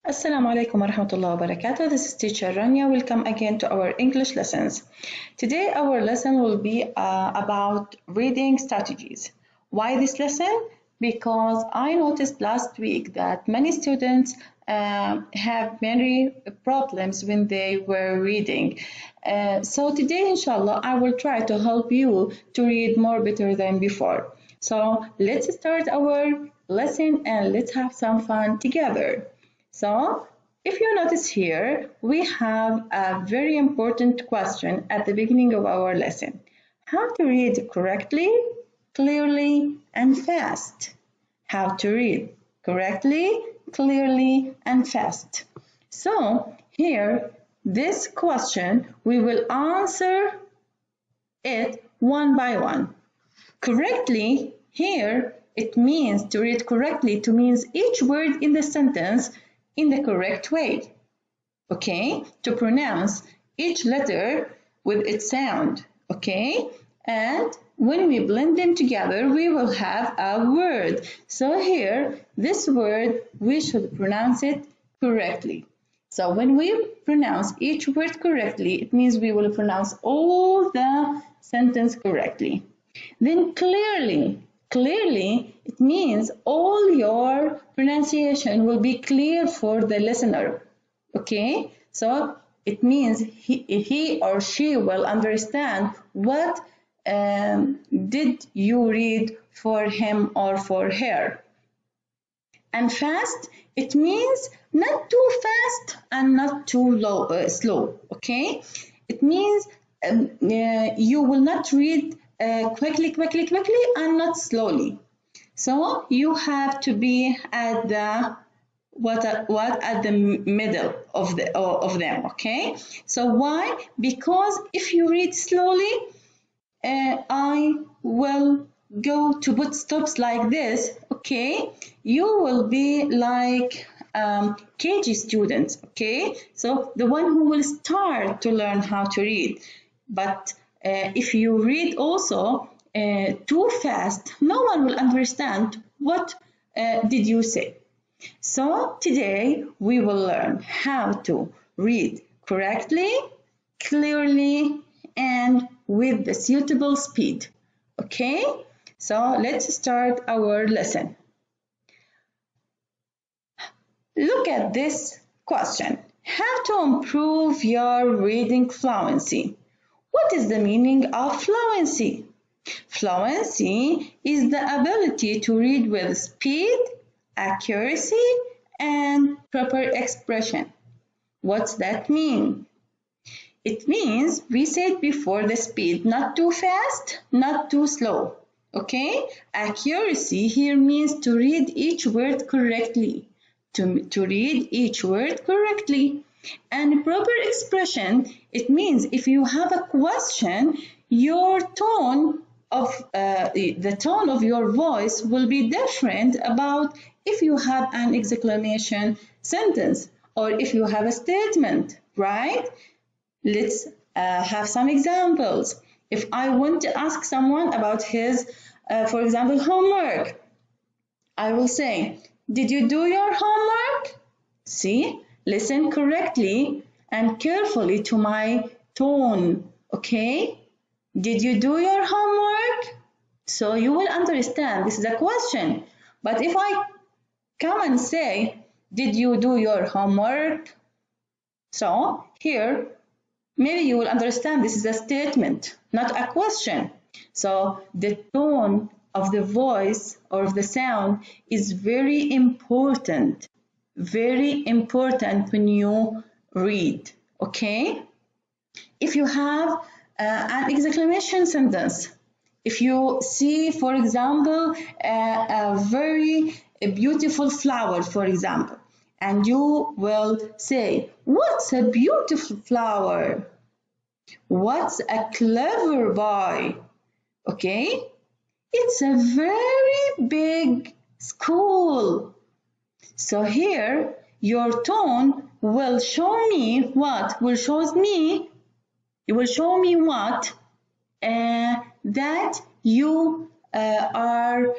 Assalamu alaikum wa rahmatullahi wa barakatuh. This is teacher Rania. Welcome again to our English lessons. Today our lesson will be about reading strategies. Why this lesson? Because I noticed last week that many students have many problems when they were reading. So today, inshallah, I will try to help you to read more better than before. So let's start our lesson and let's have some fun together. So, if you notice here, we have a very important question at the beginning of our lesson. How to read correctly, clearly, and fast. How to read correctly, clearly, and fast. So, here, this question, we will answer it one by one. Correctly, here, it means to read correctly, to means each word in the sentence in the correct way, okay? To pronounce each letter with its sound, okay? And when we blend them together, we will have a word. So here, this word, we should pronounce it correctly. So when we pronounce each word correctly, it means we will pronounce all the sentence correctly. Then clearly, it means all your pronunciation will be clear for the listener, okay? So it means he or she will understand what did you read for him or for her. And fast, it means not too fast and not too slow, okay? It means you will not read quickly and not slowly. So you have to be at the at the middle of them, okay? So why? Because if you read slowly, I will go to put stops like this, okay? You will be like KG students, okay? So the one who will start to learn how to read. But if you read also too fast, no one will understand what did you say. So today we will learn how to read correctly, clearly, and with the suitable speed. Okay? So let's start our lesson. Look at this question. How to improve your reading fluency? What is the meaning of fluency? Fluency is the ability to read with speed, accuracy, and proper expression. What's that mean? It means, we said before, the speed, not too fast, not too slow. Okay? Accuracy here means to read each word correctly. To read each word correctly. And proper expression, it means if you have a question, your tone of the tone of your voice will be different about if you have an exclamation sentence or if you have a statement, right? Let's have some examples. If I want to ask someone about his, for example, homework, I will say, did you do your homework? See, listen correctly and carefully to my tone, okay? Did you do your homework? So you will understand this is a question. But if I come and say, did you do your homework? So here, maybe you will understand this is a statement, not a question. So the tone of the voice or of the sound is very important when you read, okay? If you have an exclamation sentence, if you see, for example, a very beautiful flower, for example, and you will say, what's a beautiful flower? What's a clever boy? Okay? It's a very big school. So here, your tone will show me what? It will show me what? That you are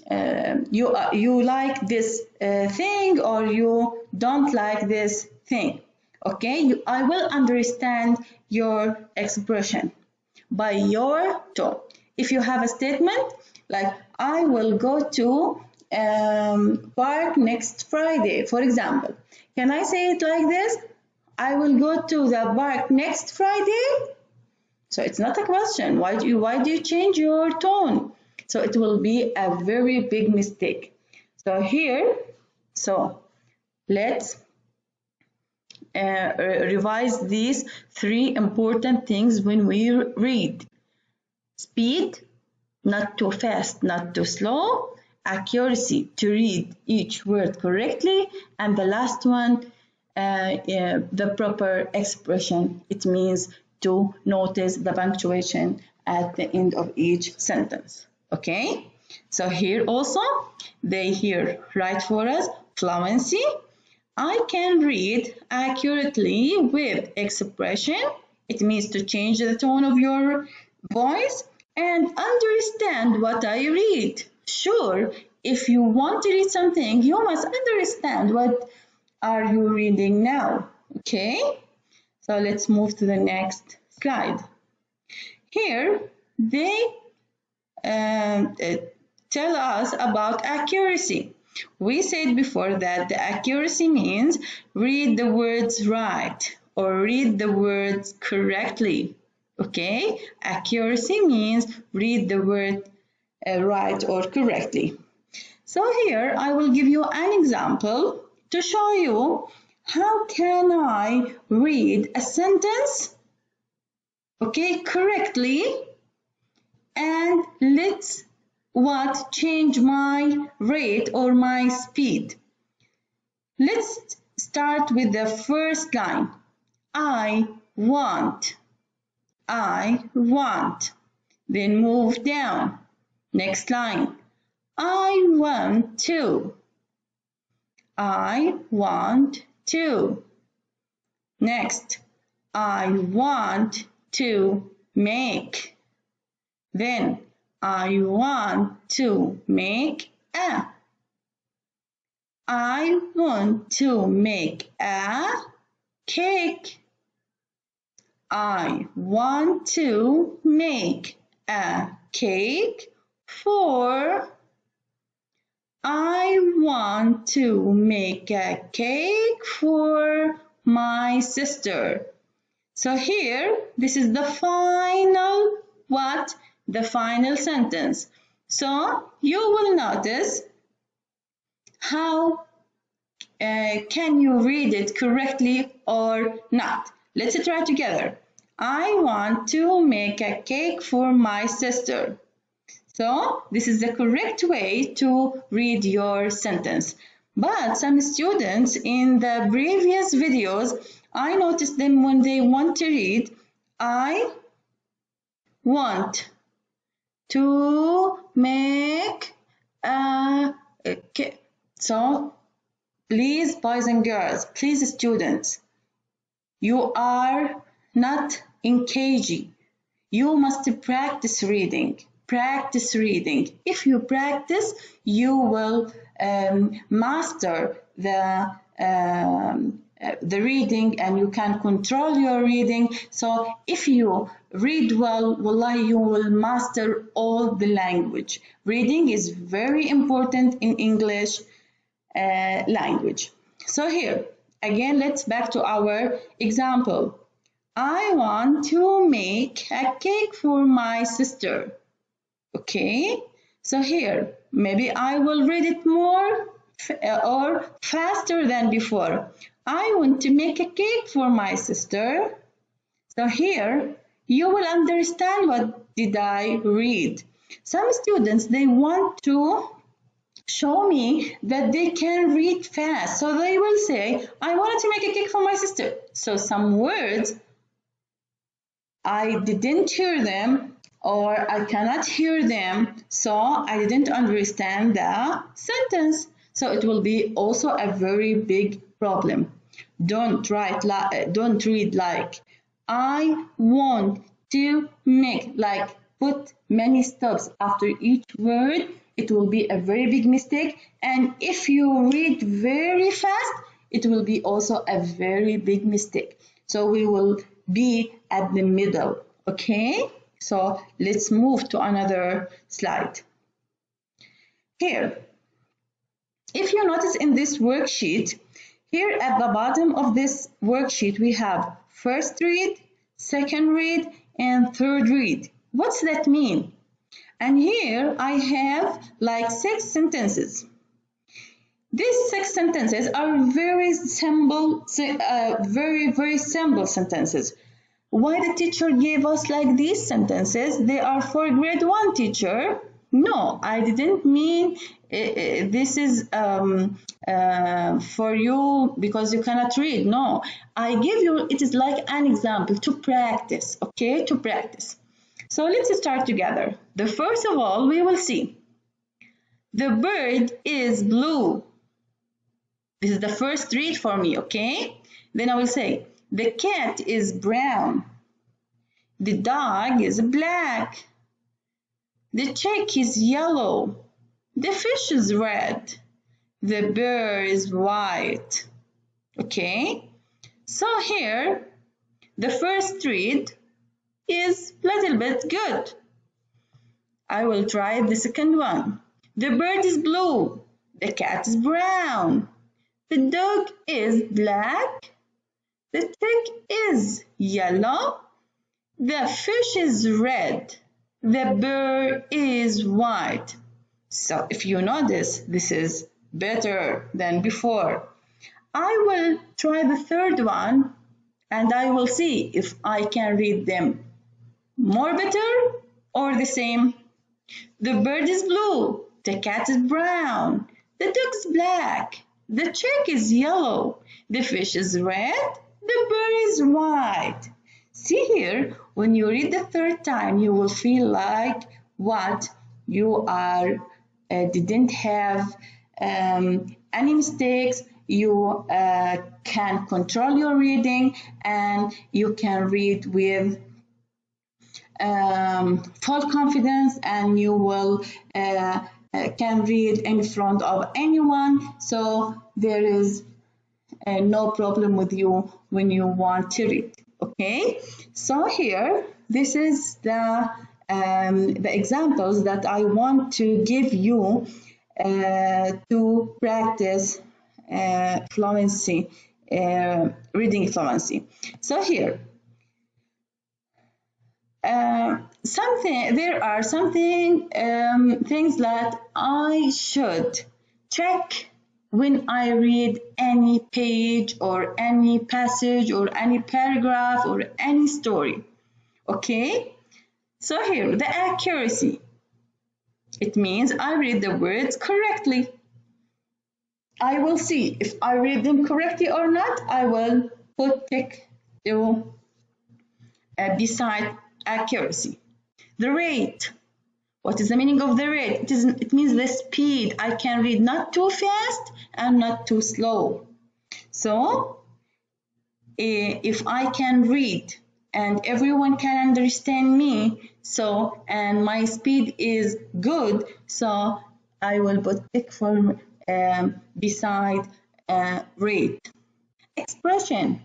you like this thing or you don't like this thing. Okay, I will understand your expression by your tone. If you have a statement like I will go to park next Friday, for example, can I say it like this? I will go to the park next Friday. So it's not a question. Why do you change your tone? So it will be a very big mistake. So here, so let's revise these three important things when we read. Speed, not too fast, not too slow. Accuracy, to read each word correctly. And the last one, the proper expression. It means to notice the punctuation at the end of each sentence. Okay? So here also, they here write for us fluency. I can read accurately with expression. It means to change the tone of your voice and understand what I read. Sure, if you want to read something, you must understand what are you reading now. Okay? So let's move to the next slide. Here, they tell us about accuracy. We said before that the accuracy means read the words right or read the words correctly. Okay? Accuracy means read the word right or correctly. So here I will give you an example to show you how can I read a sentence, okay, correctly, and let's change my rate or my speed. Let's start with the first line. I want. Then move down. Next line. I want to. Next. I want to make. Then I want to make a. I want to make a cake. I want to make a cake for. I want to make a cake for my sister. So here, this is the final what? The final sentence. So you will notice how can you read it correctly or not. Let's try together. I want to make a cake for my sister. So this is the correct way to read your sentence. But some students in the previous videos, I noticed them when they want to read, I want to make a cake. So please, boys and girls, please students, you are not in KG. You must practice reading. Practice reading. If you practice, you will master the reading and you can control your reading. So if you read well, wallahi, you will master all the language. Reading is very important in English language. So here, again, let's back to our example. I want to make a cake for my sister. Okay, so here, maybe I will read it more or faster than before. I want to make a cake for my sister. So here, you will understand what did I read. Some students, they want to show me that they can read fast. So they will say, I wanted to make a cake for my sister. So some words, I didn't hear them or I cannot hear them, so I didn't understand the sentence. So it will be also a very big problem. Don't read like I want to make, like put many stops after each word it will be a very big mistake. And if you read very fast, it will be also a very big mistake. So we will be at the middle, okay? So let's move to another slide. Here, if you notice in this worksheet, here at the bottom of this worksheet, we have first read, second read, and third read. What's that mean? And here I have like 6 sentences. These 6 sentences are very simple, very simple sentences. Why the teacher gave us like these sentences? They are for grade 1, teacher. No, I didn't mean this is for you because you cannot read. No, I give you, it is like an example to practice, okay, to practice. So let's start together. The first of all, we will see the bird is blue. This is the first read for me, okay? Then I will say the cat is brown. The dog is black. The chick is yellow. The fish is red. The bird is white. Okay? So here, the first read is a little bit good. I will try the second one. The bird is blue. The cat is brown. The dog is black. The chick is yellow. The fish is red. The bird is white. So if you notice, this is better than before. I will try the third one and I will see if I can read them more better or the same. The bird is blue. The cat is brown. The dog is black. The chick is yellow. The fish is red. The bird is white. See here, when you read the third time, you will feel like what you are didn't have any mistakes. You can control your reading and you can read with full confidence, and you will can read in front of anyone. So there is no problem with you when you want to read. Okay, so here this is the examples that I want to give you to practice fluency, reading fluency. So here, there are things that I should check when I read any page or any passage or any paragraph or any story. Okay, so here the accuracy. It means I read the words correctly. I will see if I read them correctly or not. I will put tick to beside accuracy. The rate. What is the meaning of the rate? It means the speed. I can read not too fast and not too slow. So if I can read and everyone can understand me, so and my speed is good, so I will put tick for beside rate. Expression.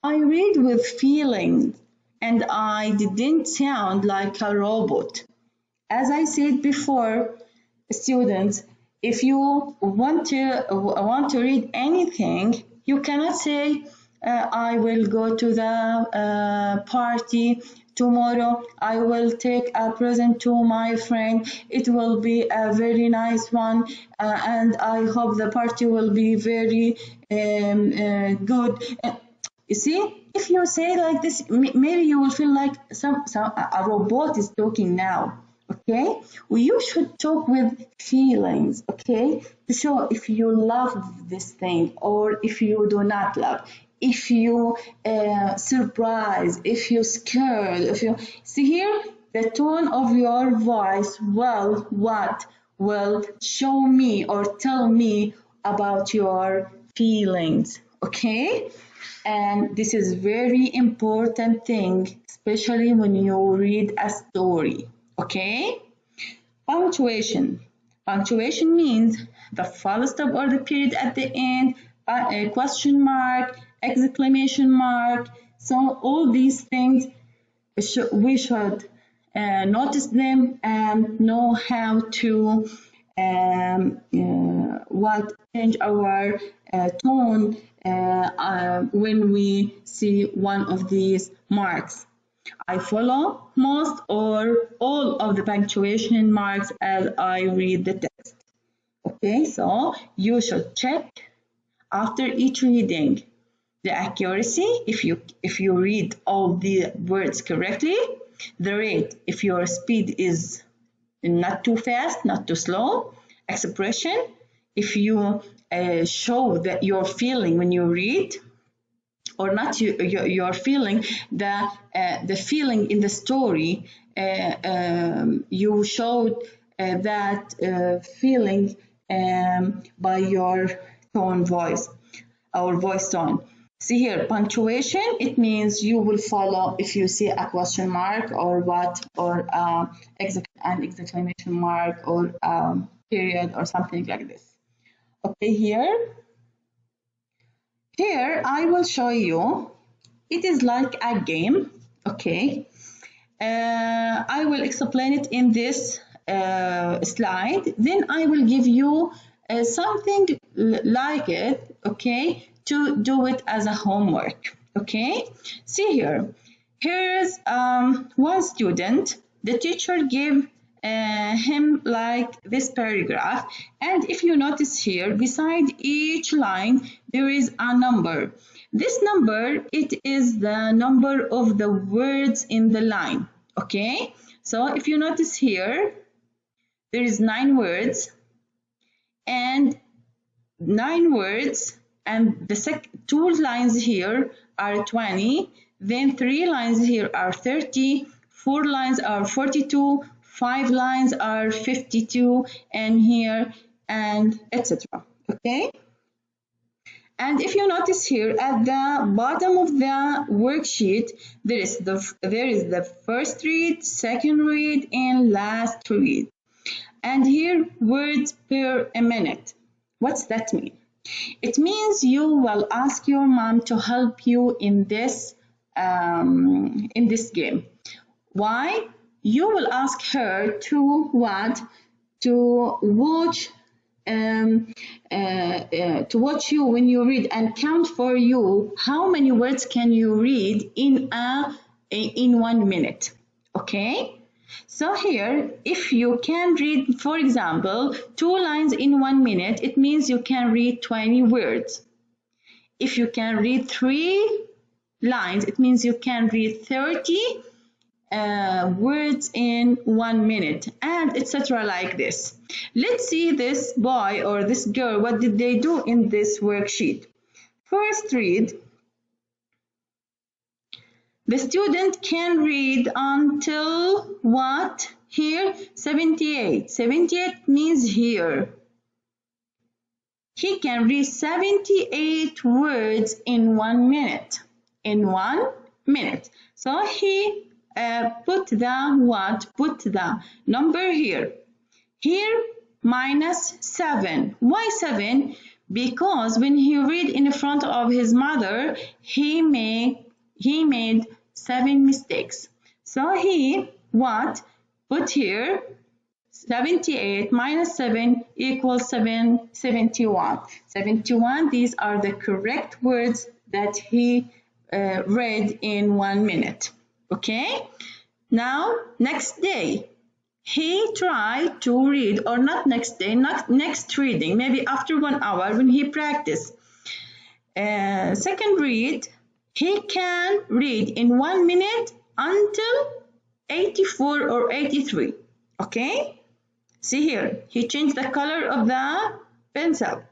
I read with feelings and I didn't sound like a robot. As I said before, students, if you want to read anything, you cannot say, I will go to the party tomorrow. I will take a present to my friend. It will be a very nice one, and I hope the party will be very good. You see, if you say like this, maybe you will feel like a robot is talking now. Okay, you should talk with feelings, okay, to show if you love this thing or if you do not love, if you surprised, if you're scared, if you see here the tone of your voice will show me or tell me about your feelings, okay? And this is very important thing, especially when you read a story. Okay, punctuation. Punctuation means the full stop or the period at the end, a question mark, exclamation mark. So all these things we should notice them and know how to change our tone when we see one of these marks. I follow most or all of the punctuation marks as I read the text. Okay, so you should check after each reading the accuracy, if you read all the words correctly, the rate, if your speed is not too fast, not too slow, expression, if you show that you're feeling when you read, or not you're feeling the feeling in the story, you showed that feeling by your tone voice, our voice tone. See here, punctuation, it means you will follow if you see a question mark or what, or an exclamation mark or period or something like this. Okay, here I will show you, it is like a game, okay. I will explain it in this slide, then I will give you something like it, okay, to do it as a homework, okay. See here, here's one student, the teacher gave him like this paragraph, and if you notice here, beside each line there is a number. This number, it is the number of the words in the line, okay. So if you notice here, there is 9 words, and 9 words, and the 2 lines here are 20, then 3 lines here are 30, 4 lines are 42, 5 lines are 52, and here, and etc. Okay? And if you notice here at the bottom of the worksheet, there is the first read, second read, and last read. And here, words per a minute. What's that mean? It means you will ask your mom to help you in this game. Why? You will ask her to what? To watch you when you read and count for you how many words can you read in 1 minute. Okay? So here, if you can read, for example, 2 lines in 1 minute, it means you can read 20 words. If you can read 3 lines, it means you can read 30 words in 1 minute, and etc. like this. Let's see this boy or this girl, what did they do in this worksheet? First read. The student can read until what? Here, 78. 78 means here. He can read 78 words in 1 minute. In 1 minute. So he put the number here. Here, minus 7. Why 7? Because when he read in front of his mother, he made 7 mistakes. So he put here 78 minus 7 equals 71. 71, these are the correct words that he read in 1 minute. Okay? Now, next day, he tried to read, or not next day, not next reading, maybe after 1 hour when he practiced. Second read, he can read in 1 minute until 84 or 83. Okay? See here, he changed the color of the pencil.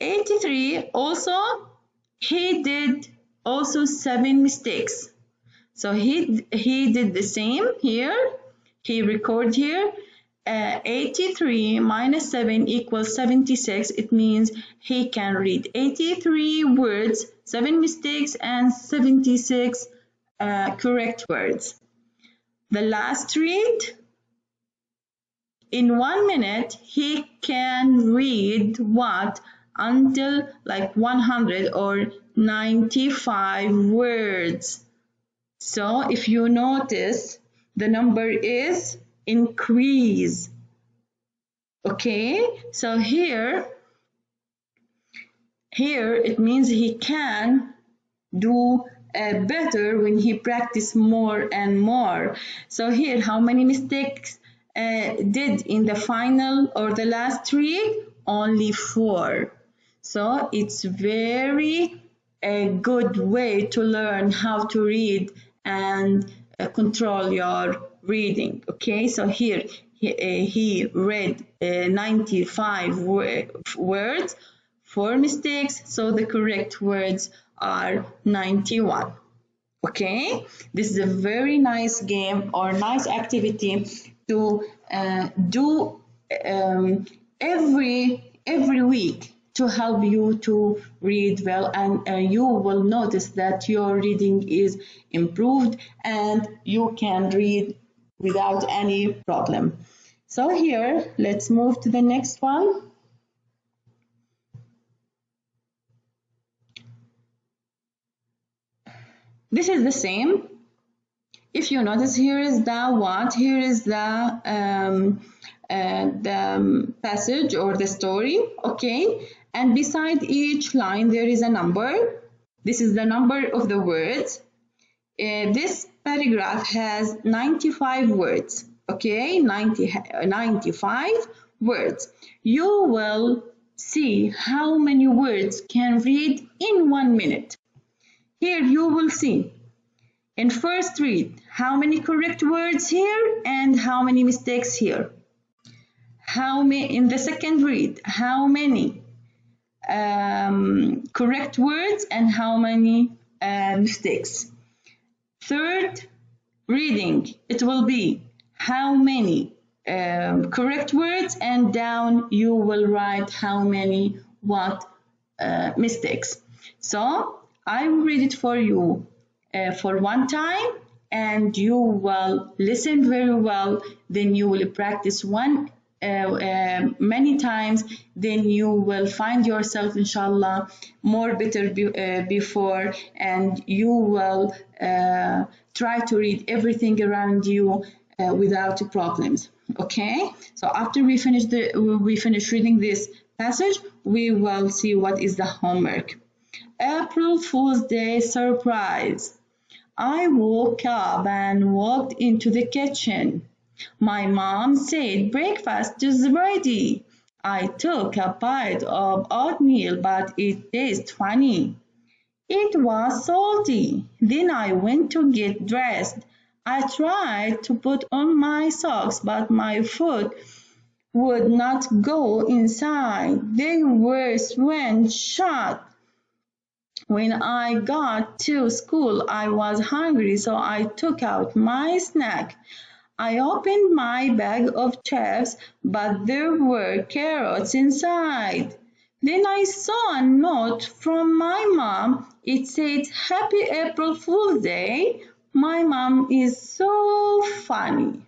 83 also, he did also 7 mistakes. So he did the same here. He recorded here 83 minus 7 equals 76. It means he can read 83 words, 7 mistakes, and 76 correct words. The last read, in 1 minute he can read what until like 100 or 95 words. So if you notice, the number is increase. Okay, so here it means he can do better when he practice more and more. So here, how many mistakes did in the final or the last read? Only 4. So it's very a good way to learn how to read and control your reading. Okay, so here he read 95 words, 4 mistakes, so the correct words are 91. Okay, this is a very nice game or nice activity to do every week to help you to read well, and you will notice that your reading is improved and you can read without any problem. So here, let's move to the next one. This is the same. If you notice, here is the what, here is the passage or the story, okay? And beside each line there is a number. This is the number of the words. This paragraph has 95 words, okay? 95 words. You will see how many words can read in 1 minute. Here you will see in first read how many correct words here and how many mistakes here. How many in the second read, how many correct words and how many mistakes. Third reading, it will be how many correct words, and down you will write how many mistakes. So I will read it for you for one time, and you will listen very well. Then you will practice many times. Then you will find yourself, inshallah, more better before, and you will try to read everything around you without problems. Okay. So after we finish reading this passage, we will see what is the homework. April Fool's Day surprise. I woke up and walked into the kitchen. My mom said breakfast is ready. I took a bite of oatmeal, but it tasted funny. It was salty. Then I went to get dressed. I tried to put on my socks, but my foot would not go inside. They were sewn shut. When I got to school, I was hungry, so I took out my snack. I opened my bag of chips, but there were carrots inside. Then I saw a note from my mom. It said, Happy April Fool's Day. My mom is so funny.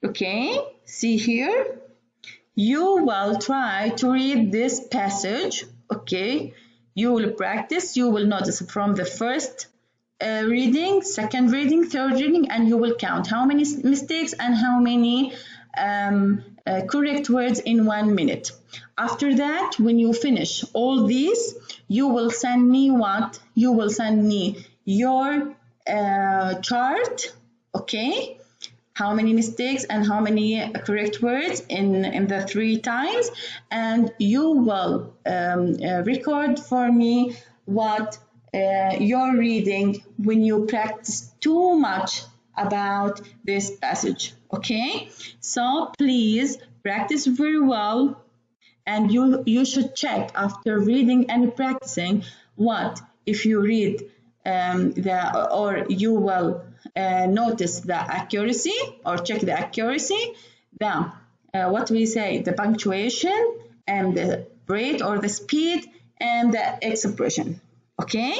Okay, see here? You will try to read this passage, okay? You will practice, you will notice from the first reading, second reading, third reading, and you will count how many mistakes and how many correct words in 1 minute. After that, when you finish all these, you will send me what? You will send me your chart, okay? How many mistakes and how many correct words in the 3 times, and you will record for me what you're reading when you practice too much about this passage. Okay, so please practice very well, and you should check after reading and practicing what if you read or you will notice the accuracy or check the accuracy, what we say, the punctuation and the rate or the speed and the expression. Okay,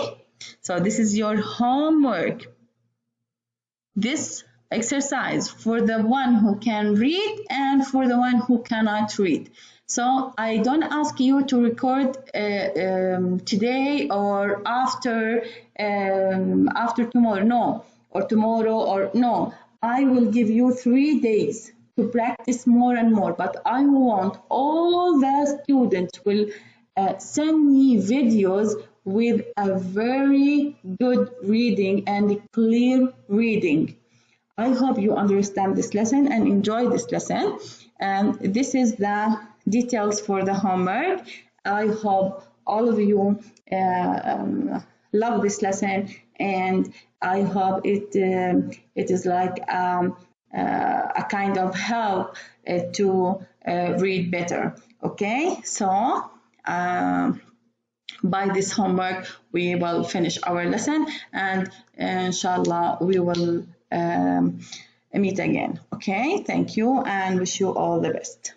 so this is your homework. This exercise for the one who can read and for the one who cannot read. So I don't ask you to record today or after tomorrow, no, or tomorrow, or no. I will give you 3 days to practice more and more, but I want all the students will send me videos with a very good reading and clear reading. I hope you understand this lesson and enjoy this lesson. And this is the details for the homework. I hope all of you love this lesson, and I hope it is like a kind of help to read better. Okay, so by this homework we will finish our lesson, and inshallah we will meet again. Okay, thank you and wish you all the best.